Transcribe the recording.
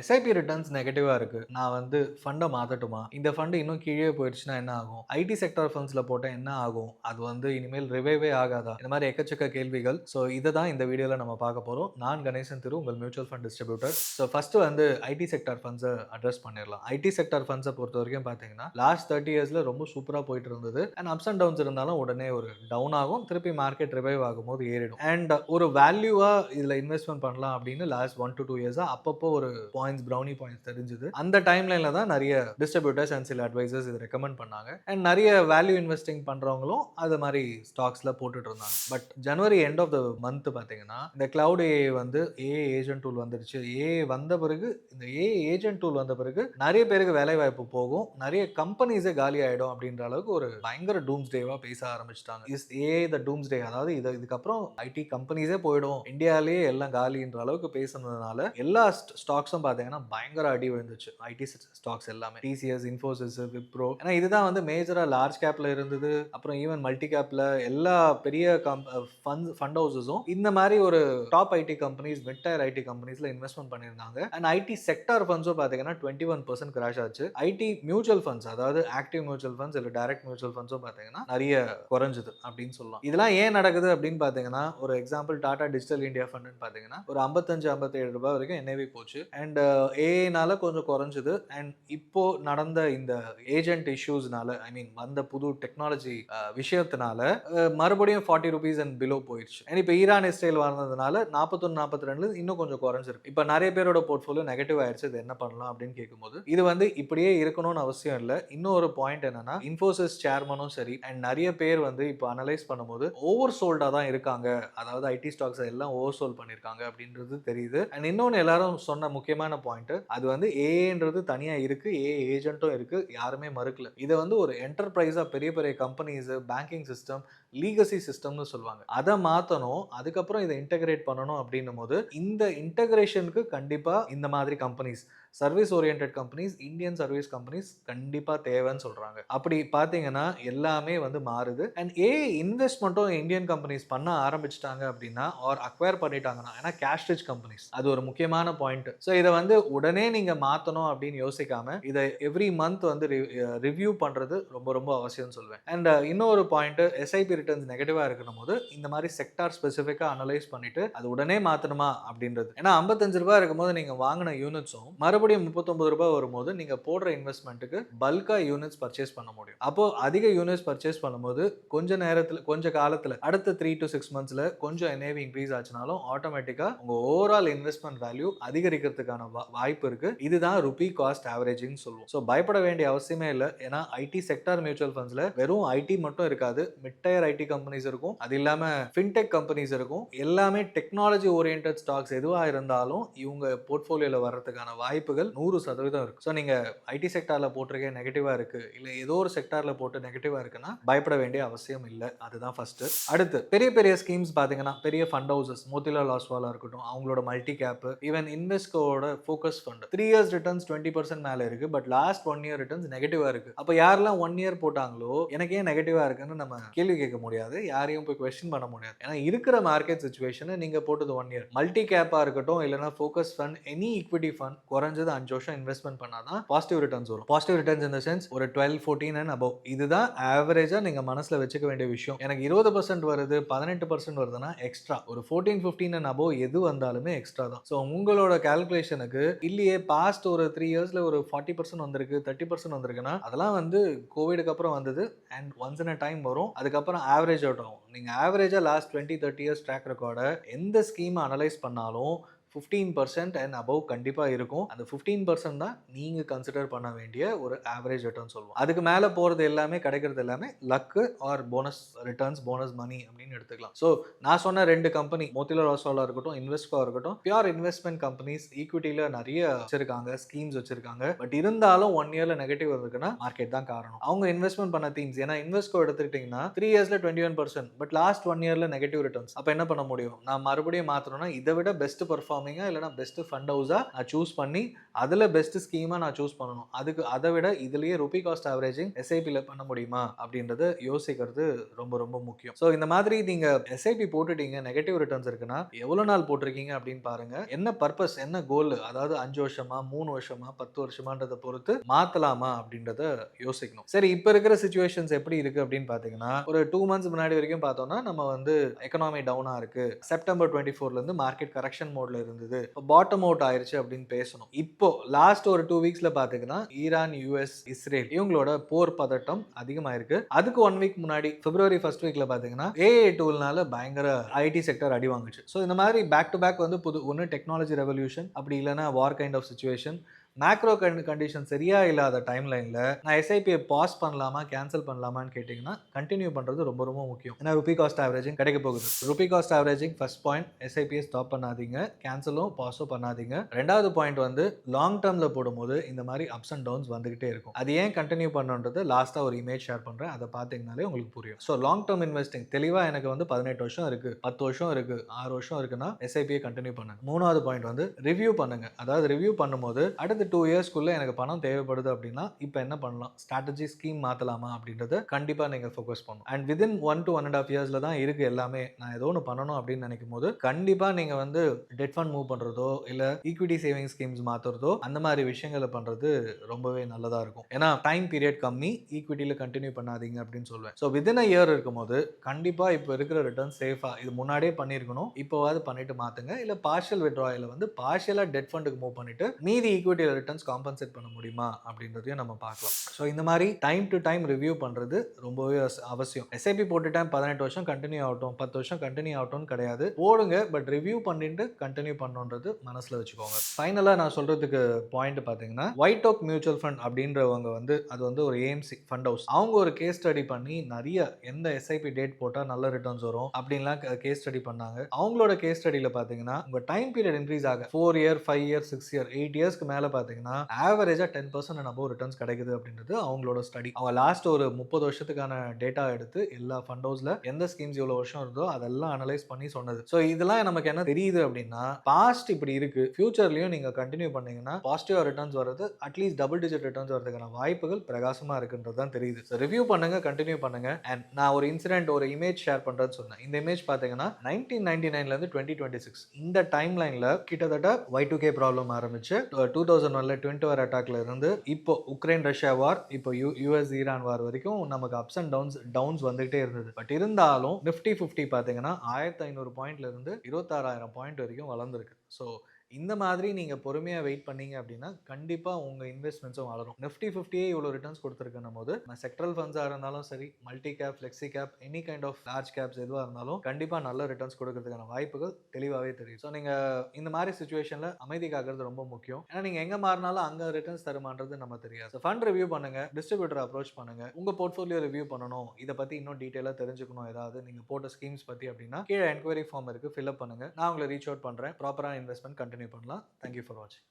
SIP returns நெகட்டிவா இருக்கு. நான் வந்து ஃபண்ட மாத்தட்டுமா? இந்த ஃபண்ட் இன்னும் கீழயே போயிடுச்சுன்னா என்ன ஆகும்? ஐடி செக்டார் ஃபண்ட்ஸ்ல போட்டா என்ன ஆகும்? அது வந்து இனிமேல் ரிவைவே ஆகாதா? இந்த மாரி எக்கச்சக்க கேள்விகள். ஸோ இத தான் இந்த வீடியோல நம்ம பார்க்க போறோம். நான் கணேசன் திரு, உங்கள் mutual fund distributor. So first வந்து ஐடி செக்டார் ஃபண்ட்ஸ அட்ரஸ் பண்ணிரலாம். ஐடி செக்டார் ஃபண்ட்ஸ பொறுத்தவரைக்கும் பார்த்தீங்கன்னா, லாஸ்ட் 30 இயர்ஸ்ல ரொம்ப சூப்பரா போயிட்டு இருந்தது. அண்ட் அப்ஸ் அண்ட் டவுன்ஸ் இருந்தாலும் உடனே ஒரு டவுன் ஆகும். திருப்பி மார்க்கெட் ரிவைவ் ஆகும்போது ஏறிடும். அண்ட் ஒரு வேல்யூவா இதுல இன்வெஸ்ட்மென்ட் பண்ணலாம் அப்படின்னு லாஸ்ட் 1 to 2 இயர்ஸா அப்பப்போ ஒரு பாயிண்ட்ஸ் ப்ரௌனி பாயிண்ட்ஸ் தெரிஞ்சது. அந்த டைம்லைன்ல தான் நிறைய டிஸ்ட்ரிபியூட்டர்ஸ் அண்ட் சில அட்வைசர்ஸ் இது ரெக்கமெண்ட் பண்ணாங்க. அண்ட் நிறைய வேல்யூ இன்வெஸ்டிங் பண்றவங்களும் அது மாதிரி ஸ்டாக்ஸ்ல போட்டுட்டு இருந்தாங்க. But January end of the month பாத்தீங்கன்னா இந்த கிளவுட் ஏஐ வந்து ஏஐ ஏஜென்ட் டூல் வந்துருச்சு. ஏஐ வந்த பிறகு இந்த ஏஐ ஏஜென்ட் டூல் வந்த பிறகு நிறைய பேருக்கு வேலை வாய்ப்பு போகும், நிறைய கம்பெனிஸே காலி ஆயிடும் அப்படின்ற அளவுக்கு ஒரு பயங்கர டூம்ஸ் டேவா பேச ஆரம்பிச்சிட்டாங்க. இஸ் ஏஐ த டூம்ஸ் டே, அதாவது இதுக்கப்புறம் ஐடி கம்பெனிஸே போயிடும், இந்தியாலேயே எல்லாம் காலின்ற அளவுக்கு பேசுனதுனால எல்லா ஸ்டாக்ஸும் பார்த்தீங்கன்னா பயங்கர அடி விழுந்துச்சு. ஐடி ஸ்டாக்ஸ் எல்லாமே டிசிஎஸ், இன்ஃபோசிஸ், விப்ரோ. ஏன்னா இதுதான் வந்து மேஜரா லார்ஜ் கேப்ல இருந்தது. அப்புறம் ஈவன் மல்டி கேப்ல எல்லா பெரிய ஃபண்ட் ஹவுசஸும் இந்த மாதிரி ஒரு top IT companies, mid tier IT கம்பெனிஸ்ல இன்வெஸ்ட்மெண்ட் பண்ணியிருந்தாங்க. அண்ட் ஐடி செக்டார் ஃபண்ட்ஸும் பார்த்தீங்கன்னா 21% கிராஷ் ஆச்சு. ஐடி மியூச்சுவல் ஃபண்ட்ஸ், அதாவது ஆக்டிவ் மியூச்சுவல் ஃபண்ட்ஸ் இல்லை டைரக்ட் மியூச்சுவல் ஃபண்ட்ஸும் பார்த்தீங்கன்னா நிறைய குறைஞ்சது அப்படின்னு சொல்லலாம். இதெல்லாம் ஏன் நடக்குது அப்படின்னு பார்த்தீங்கன்னா, ஒரு எக்ஸாம்பிள் டாடா டிஜிட்டல் இந்தியா ஃபண்ட்னு பார்த்தீங்கன்னா ஒரு 55-57 ரூபாய் வரைக்கும் என்ஏவி போச்சு. அண்ட் ஏஐனால கொஞ்சம் குறைஞ்சது. அண்ட் இப்போ நடந்த இந்த ஏஜென்ட் இஷ்யூஸ்னால, ஐ மீன் வந்த புது டெக்னாலஜி விஷயத்தினால மறுபடியும் 40 ருபீஸ் அண்ட் பிலோ போயிடுச்சு. அண்ட் இப்போ ஈரான் இஸ்ரேல் வந்ததுனால 41-42 இன்னும் கொஞ்சம் குறைஞ்சிருக்கு. இப்போ நிறைய பேரோட போர்ட்ஃபோலியோ நெகட்டிவ் ஆயிடுச்சு. இது என்ன பண்ணலாம் அப்படின்னு கேட்கும்போது, இது வந்து இப்படியே இருக்கணும்னு அவசியம் இல்லை. இன்னொரு பாயிண்ட் என்னன்னா, இன்ஃபோசிஸ் சேர்மனும் சரி அண்ட் நிறைய பேர் வந்து இப்போ அனலைஸ் பண்ணும்போது ஓவர் சோல்டா தான் இருக்காங்க. அதாவது ஐடி ஸ்டாக்ஸ் எல்லாம் ஓவர் சோல் பண்ணிருக்காங்க அப்படின்றது தெரியுது. அண்ட் இன்னொன்னு எல்லாரும் சொன்ன முக்கியமான பாயிண்ட், அது வந்து ஏஏன்றது தனியா இருக்கு, ஏஏ ஏஜென்ட்டும் இருக்கு, யாருமே மறுக்கல. இதை வந்து ஒரு என்டர்பிரைஸா பெரிய பெரிய கம்பெனிஸ், பேங்கிங் சிஸ்டம், லீகசி சிஸ்டம்னு சொல்லுவாங்க, அதை மாத்தணும். அதுக்கப்புறம் இதை இன்டகிரேட் பண்ணணும் அப்படின்னும் போது இந்த இன்டகிரேஷனுக்கு கண்டிப்பா இந்த மாதிரி companies, service oriented companies, Indian service companies கண்டிப்பா தேவைன்னு சொல்றாங்க. அப்படி பாத்தீங்கன்னா எல்லாமே வந்து மாறுது. அண்ட் ஏஐ இன்வெஸ்ட்மெண்ட்டும் இந்தியன் கம்பெனிஸ் பண்ண ஆரம்பிச்சிட்டாங்க அப்படின்னா, ஆர் அக்வயர் பண்ணிட்டாங்கன்னா, ஏன்னா கேஷ் ரிச் கம்பெனிஸ், அது ஒரு முக்கியமான பாயிண்ட். ஸோ இதை வந்து உடனே நீங்க மாத்தணும் அப்படின்னு யோசிக்காம இதை எவ்ரி மந்த் வந்து ரிவ்யூ பண்றது ரொம்ப ரொம்ப அவசியம் சொல்லுவேன். அண்ட் இன்னொரு பாயிண்ட், எஸ்ஐபி ரிட்டர்ன்ஸ் நெகட்டிவா இருக்கணும் போது இந்த மாதிரி செக்டார் ஸ்பெசிஃபிக்கா அனலைஸ் பண்ணிட்டு அது உடனே மாத்தணுமா அப்படின்றது. ஏன்னா 55 ரூபாய் இருக்கும்போது நீங்க வாங்கின யூனிட்ஸும் மறுபடியும் 39 ரூபாய் வரும்போது நீங்க போடுற இன்வெஸ்ட்மெண்ட்டுக்கு பல்கா யூனிட்ஸ் பர்ச்சேஸ் பண்ண முடியும். அப்போ அதிக யூனிட்ஸ் பர்ச்சேஸ் பண்ணும்போது கொஞ்ச நேரத்தில், கொஞ்ச காலத்துல, அடுத்த 3 to 6 monthsல கொஞ்சம் என்ஏவி இன்க்ரீஸ் ஆச்சுனாலும் ஆட்டோமேட்டிக்கா உங்க ஓவரால் இன்வெஸ்ட்மெண்ட் வேல்யூ அதிகரிக்கிறதுக்கான வாய்ப்பு இருக்கு. இதுதான் ருபி காஸ்ட் ஆவரேஜிங் சொல்லுவோம். ஸோ பயப்பட வேண்டிய அவசியமே இல்லை. ஏன்னா ஐடி செக்டார் மியூச்சுவல் ஃபண்ட்ஸ்ல வெறும் ஐடி மட்டும் இருக்காது, மிட் டயர் ஐடி கம்பெனிஸ் இருக்கும், அது இல்லாம ஃபின்டெக் கம்பெனிஸ் இருக்கும். எல்லாமே டெக்னாலஜி ஓரியன்டட் ஸ்டாக்ஸ் எதுவா இருந்தாலும் இவங்க போர்ட்ஃபோலியோல வர்றதுக்கான வாய்ப்புகள் 100% இருக்கு. ஸோ நீங்க ஐடி செக்டார்ல போட்டிருக்க நெகட்டிவா இருக்கு, இல்ல ஏதோ ஒரு செக்டார்ல போட்டு நெகட்டிவா இருக்குன்னா பயப்பட வேண்டிய அவசியம் இல்லை. அதுதான் ஃபர்ஸ்ட். அடுத்து பெரிய பெரிய ஸ்கீம்ஸ் பாத்தீங்கன்னா, பெரிய ஃபண்ட் ஹவுசஸ், மோதிலால் ஆஸ்வாலா இருக்கட்டும், அவங்களோட மல்டி கேப், ஈவன் இன்வெஸ்கோட ஃபோக்கஸ் ஃபண்ட் 3 இயர்ஸ் ரிட்டர்ன்ஸ் 20% மேல இருக்கு. பட் லாஸ்ட் 1 இயர் ரிட்டர்ன்ஸ் நெகட்டிவா இருக்கு. அப்ப யாரெல்லாம் 1 இயர் போட்டாங்களோ எனக்கு ஏன் நெகட்டிவா இருக்குன்னு நம்ம கேள்வி கேட்க முடியாது, யாரையும் போய் கொஸ்டின் பண்ண முடியாது. ஏன்னா இருக்கிற மார்க்கெட் சிச்சுவேஷன் நீங்க போட்டது 1 இயர். மல்டி கேப்பா இருக்கட்டும், இல்லைன்னா focus fund, any equity fund குறைஞ்சது 5 வருஷம் இன்வெஸ்ட்மெண்ட் பண்ணாதான் பாசிட்டிவ் ரிட்டர்ன்ஸ் வரும். Positive returns in the sense ஒரு 12, 14 அண்ட் அபவ். இதுதான் ஆவரேஜா நீங்க மனசுல வச்சுக்க வேண்டிய விஷயம். எனக்கு 20% வருது, 18% வருதுன்னா எக்ஸ்ட்ரா. ஒரு 14, 15 அண்ட் அபவ் எது வந்தாலுமே எக்ஸ்ட்ரா தான். ஸோ உங்களோட கால்குலேஷனுக்கு இல்லையே பாஸ்ட் ஒரு 3 இயர்ஸ்ல ஒரு 40% வந்திருக்கு, 30% வந்திருக்குன்னா அதெல்லாம் வந்து கோவிடுக்கு அப்புறம் வந்தது. And once in a time வரும். அதுக்கப்புறம் ஆவரேஜ் அவுட் ஆகும். நீங்க ஆவரேஜா லாஸ்ட் 20, 30 இயர்ஸ் ட்ராக் ரெக்கார்டை எந்த ஸ்கீம் அனலைஸ் பண்ணாலும் 15% அண்ட் அபவ் கண்டிப்பா இருக்கும். அந்த 15% தான் நீங்க கன்சிடர் பண்ண வேண்டிய ஒரு ஆவரேஜ் ரிட்டர்ன் சொல்லுவோம். அதுக்கு மேல போறது எல்லாமே, கிடைக்கிறது எல்லாமே luck or bonus returns, bonus money அப்படின்னு எடுத்துக்கலாம். ஸோ நான் சொன்ன 2 கம்பெனி, மோதிலால் ஓஸ்வாலா இருக்கட்டும், இன்வெஸ்கோ இருக்கட்டும், பியூர் இன்வெஸ்ட்மெண்ட் கம்பெனிஸ், ஈக்விட்டியில நிறைய வச்சிருக்காங்க, ஸ்கீம்ஸ் வச்சிருக்காங்க. பட் இருந்தாலும் 1 இயர்ல நெகட்டிவ் வந்திருக்குன்னா மார்க்கெட் தான் காரணம். அவங்க இன்வெஸ்ட்மெண்ட் பண்ண தீம்ஸ், ஏன்னா இன்வெஸ்கோ எடுத்துக்கிட்டீங்கன்னா 3 இயர்ஸ்ல 21%, பட் லாஸ்ட் 1 இயர்ல நெகட்டிவ் ரிட்டர்ன்ஸ். அப்ப என்ன பண்ண முடியும்? நான் மறுபடியும் மாத்தணும்னா இதை விட பெஸ்ட் பர்ஃபார்மிங்கா இல்லைனா பெஸ்ட் ஃபண்ட் ஹவுஸா நான் சூஸ் பண்ணி அதுல பெஸ்ட் ஸ்கீமா நான் சூஸ் பண்ணணும். அதுக்கு அதை விட இதுலயே ருபி காஸ்ட் ஆவரேஜிங் எஸ்ஐபில பண்ண முடியுமா அப்படின்றத யோசிக்கிறது ரொம்ப ரொம்ப முக்கியம். ஸோ இந்த மாதிரி நீங்க எஸ்ஐபி போட்டுட்டீங்க, நெகட்டிவ் ரிட்டர்ன்ஸ் இருக்குன்னா எவ்வளவு நாள் போட்டிருக்கீங்க அப்படின்னு பாருங்க. என்ன பர்பஸ், என்ன கோல், அதாவது 5 வருஷமா, 3 வருஷமா, 10 வருஷமான்றத பொறுத்து மாத்தலாமா அப்படின்றத யோசிக்கணும். சரி, இப்ப இருக்கிற சிச்சுவேஷன்ஸ் எப்படி இருக்கு அப்படின்னு பாத்தீங்கன்னா, ஒரு 2 மந்த்ஸ் முன்னாடி வரைக்கும் பார்த்தோம்னா நம்ம வந்து எக்கனாமி டவுனா இருக்கு. செப்டம்பர் 24ல இருந்து மார்க்கெட் கரெக்ஷன் மோட்ல இருந்தது. பாட்டம் அவுட் ஆயிருச்சு அப்படின்னு பேசணும். இப்போ லாஸ்ட் ஒரு 2 வீக்ஸ்ல பாத்தீங்கன்னா ஈரான், யுஎஸ், இஸ்ரேல் இவங்களோட போர் பதட்டம் அதிகமாயிருக்கு. அதுக்கு 1 வீக் முன்னாடி பிப்ரவரி ஃபர்ஸ்ட் வீக்ல பாத்தீங்கன்னா ஏஐ டூல்னால பயங்கர ஐடி செக்டர் அடி வாங்குச்சு. ஸோ இந்த மாதிரி பேக் டு பேக் வந்து புது ஒன்று டெக்னாலஜி ரெவல்யூஷன், அப்படி இல்லைன்னா war kind of situation, macro condition சரியா இல்லாத டைம் லைன்ல நான் எஸ்ஐபியை பாஸ் பண்ணலாமா கேன்சல் பண்ணலாமான்னு கேட்டிங்கன்னா கண்டினியூ பண்றது ரொம்ப ரொம்ப முக்கியம். ஏன்னா ருபி காஸ்ட் ஆவரேஜிங் கிடைக்க போகுது. Rupee cost averaging first point, எஸ்ஐபியை ஸ்டாப் பண்ணாதீங்க, கேன்சலும் பாஸும் பண்ணாதீங்க. ரெண்டாவது பாயிண்ட் வந்து லாங் டேர்ம்ல போடும்போது இந்த மாதிரி அப்ஸ் அண்ட் டவுன்ஸ் வந்துகிட்டே இருக்கும். அது ஏன் கண்டினியூ பண்ணுன்றது லாஸ்டா ஒரு இமேஜ் ஷேர் பண்றேன், அதை பார்த்தீங்கனாலே உங்களுக்கு புரியும். ஸோ லாங் டேர்ம் இன்வெஸ்டிங் தெளிவா எனக்கு வந்து 18 வருஷம் இருக்கு, 10 வருஷம் இருக்கு, 6 வருஷம் இருக்குன்னா எஸ்ஐபியை கண்டினியூ பண்ணுங்க. மூணாவது பாயிண்ட் வந்து ரிவ்யூ பண்ணுங்க. அதாவது ரிவ்யூ பண்ணும்போது அடுத்த 2 இயர்ஸ்க்குள்ள எனக்கு பணம் தேவைப்படுது அப்படின்னா இப்போ என்ன பண்ணலாம், ஸ்ட்ராட்டஜி ஸ்கீம் மாத்தலாமா அப்படின்றத கண்டிப்பா நீங்க ஃபோக்கஸ் பண்ணணும். அண்ட் வித்தின் 1 to 1.5 இயர்ஸ்ல தான் இருக்கு எல்லாமே. நான் ஏதோ ஒன்று பண்ணணும் அப்படின்னு நினைக்கும் போது கண்டிப்பா நீங்க வந்து டெட் ஃபண்ட் மூவ் பண்றதோ இல்ல ஈக்விட்டி சேவிங் ஸ்கீம்ஸ் மாத்துறதோ அந்த மாதிரி விஷயங்களை பண்றது ரொம்பவே நல்லதா இருக்கும். ஏன்னா டைம் பீரியட் கம்மி, ஈக்விட்டியில கண்டினியூ பண்ணாதீங்க அப்படின்னு சொல்லுவேன். ஸோ வித்தின் அ இயர் இருக்கும்போது கண்டிப்பா இப்போ இருக்கிற ரிட்டர்ன் சேஃபா இது முன்னாடியே பண்ணிருக்கணும், இப்போவாது பண்ணிட்டு மாத்துங்க. இல்ல பார்ஷியல் வித்ட்ராயல வந்து பார்ஷியலா டெட் ஃபண்டுக்கு மூவ் பண்ணிட்டு மீதி ஈக்விட்டி ரிட்டர்ன்ஸ் காம்பன்சேட் பண்ண முடியுமா அப்படின்றதையும் நம்ம பார்க்கலாம். ஸோ இந்த மாதிரி டைம் டு டைம் ரிவ்யூ பண்றது ரொம்பவே அவசியம். எஸ்ஐபி போட்டுட்டேன் 18 வருஷம் கண்டினியூ ஆகட்டும், 10 வருஷம் கண்டினியூ ஆகட்டும் கிடையாது, போடுங்க, பட் ரிவ்யூ பண்ணிட்டு கண்டினியூ பண்ணணுன்றது மனசுல வச்சுக்கோங்க. ஃபைனலா நான் சொல்றதுக்கு பாயிண்ட் பாத்தீங்கன்னா ஒயிட் ஓக் மியூச்சுவல் ஃபண்ட் அப்படின்றவங்க வந்து அது வந்து ஒரு ஏஎம்சி ஃபண்ட் ஹவுஸ். அவங்க ஒரு கேஸ் ஸ்டடி பண்ணி நிறைய எந்த எஸ்ஐபி டேட் போட்டா நல்ல ரிட்டர்ன்ஸ் வரும் அப்படின்லாம் கேஸ் ஸ்டடி பண்ணாங்க. அவங்களோட கேஸ் ஸ்டடியில பாத்தீங்கன்னா உங்க டைம் பீரியட் இன்க்ரீஸ் ஆக 4 இயர், 5 இயர், 6 இயர், 8 இயர்ஸ்க்கு மேல பாத்தீங்கன்னா ஆவரேஜா 10% அண்ட் அபோவ் ரிட்டர்ன்ஸ் கிடைக்குது அப்படின்றது அவங்களோட ஸ்டடி. அவங்க லாஸ்ட் ஒரு 30 வருஷத்துக்கான டேட்டா எடுத்து எல்லா ஃபண்ட் ஹவுஸ்ல எந்த ஸ்கீம்ஸ் இவ்வளவு வருஷம் இருந்தோ அதெல்லாம் அனலைஸ் பண்ணி சொன்னது. ஸோ இதெல்லாம் நமக்கு என்ன தெரியுது அப்படின்னா பாஸ்ட் இப்படி இருக்கு, ஃபியூச்சர்லயும் நீங்க கண்டினியூ பண்ணீங்கன்னா பாசிட்டிவா ரிட்டர்ன்ஸ் வர்றது, அட்லீஸ்ட் டபுள் டிஜிட் ரிட்டர்ன்ஸ் வரதுக்கான வாய்ப்புகள் பிரகாசமா இருக்குன்றது தான் தெரியுது. ஸோ ரிவ்யூ பண்ணுங்க, கண்டினியூ பண்ணுங்க. அண்ட் நான் ஒரு இன்சிடென்ட், ஒரு இமேஜ் ஷேர் பண்றேன்னு சொன்னேன். இந்த இமேஜ் பாத்தீங்கன்னா 1999ல இருந்து 2026 இந்த டைம் லைன்ல கிட்டத்தட்ட Y2K ப்ராப்ளம் ஆரம்பிச்சு 2001ல ட்வின் டவர் அட்டாக்ல இருந்து இப்போ உக்ரைன் ரஷ்யா வார், இப்போ யூஎஸ் ஈரான் வார் வரைக்கும் நமக்கு அப்ஸ் அண்ட் டவுன்ஸ் வந்துகிட்டே இருந்தது. பட் இருந்தாலும் நிஃப்டி 50 பாத்தீங்கன்னா 1500 பாயிண்ட்ல இருந்து 26,000 பாயிண்ட் வரைக்கும் வளர்ந்துருக்கு. ஸோ இந்த மாதிரி நீங்க பொறுமையா வெயிட் பண்ணீங்க அப்படின்னா கண்டிப்பா உங்க இன்வெஸ்ட்மெண்ட்ஸும் வளரும். நிஃப்டி 50 இவ்வளவு ரிட்டர்ன்ஸ் கொடுத்துருக்குன்னும் போது செக்டரல் ஃபண்ட்ஸா இருந்தாலும் சரி, multi cap, flexi cap, any kind of large caps எதுவா இருந்தாலும் கண்டிப்பா நல்ல ரிட்டர்ன்ஸ் கொடுக்கறதுக்கான வாய்ப்புகள் தெளிவாகவே தெரியும். ஸோ நீங்க இந்த மாதிரி சுச்சுவேஷன்ல அமைதி காக்கிறது ரொம்ப முக்கியம். ஏன்னா நீங்க எங்க மாறினாலும் அங்க ரிட்டர்ன்ஸ் தருமான்றது நம்ம தெரியாது. ஃபண்ட் ரிவ்யூ பண்ணுங்க, டிஸ்ட்ரிபியூட்டர் அப்ரோச் பண்ணுங்க, உங்க போர்ட்ஃபோலியோ ரிவ்யூ பண்ணணும், இதை பத்தி இன்னும் டீடைலா தெரிஞ்சுக்கணும், ஏதாவது நீங்க போட்ட ஸ்கீம்ஸ் பத்தி அப்படின்னா கீழே என்கொயரி ஃபார்ம் இருக்கு, ஃபில் அப் பண்ணுங்க. நான் உங்களை ரீச் அவுட் பண்றேன், ப்ராப்பரான இன்வெஸ்ட்மெண்ட் கண்டினியூ பண்ணலாம். Thank you for watching.